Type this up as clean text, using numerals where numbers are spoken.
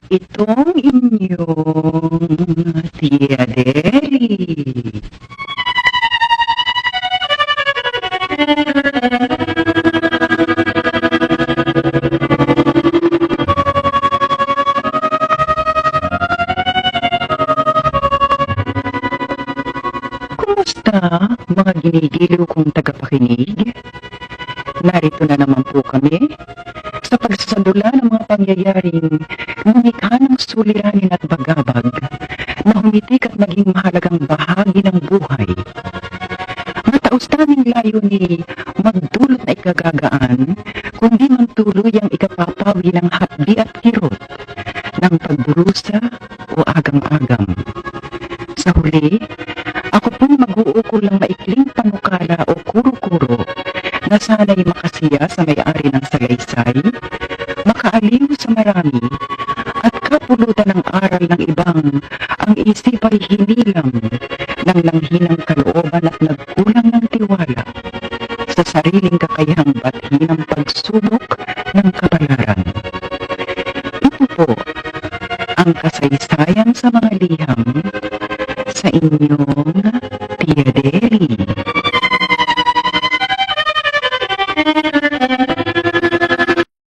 Itong inyong Tia Deli. Kumusta, mga ginigiliw kong tagapakinig? Narito na naman po kami sa pagsasadula ng mga pangyayaring lumikha ng suliranin at bagabag na humitik at naging mahalagang bahagi ng buhay. Mataos naming layunin magdulot na ikagagaan, kundi man tuluyang ikapapawi ng hatbi at kirot ng pagdurusa o agam-agam. Sa huli, ako pong mag-uukol ng maikling panukala o kuro-kuro na sana'y makasiya sa may-ari ng salaysay, makaaliw sa marami, at kapulutan ng aral ng ibang ang isip ay hinilang ng langhinang kalooban at nagkulang ng tiwala sa sariling kakayahang batin ng pagsubok ng kapalaran. Ito po ang kasaysayan sa mga liham sa inyong Tia Deli.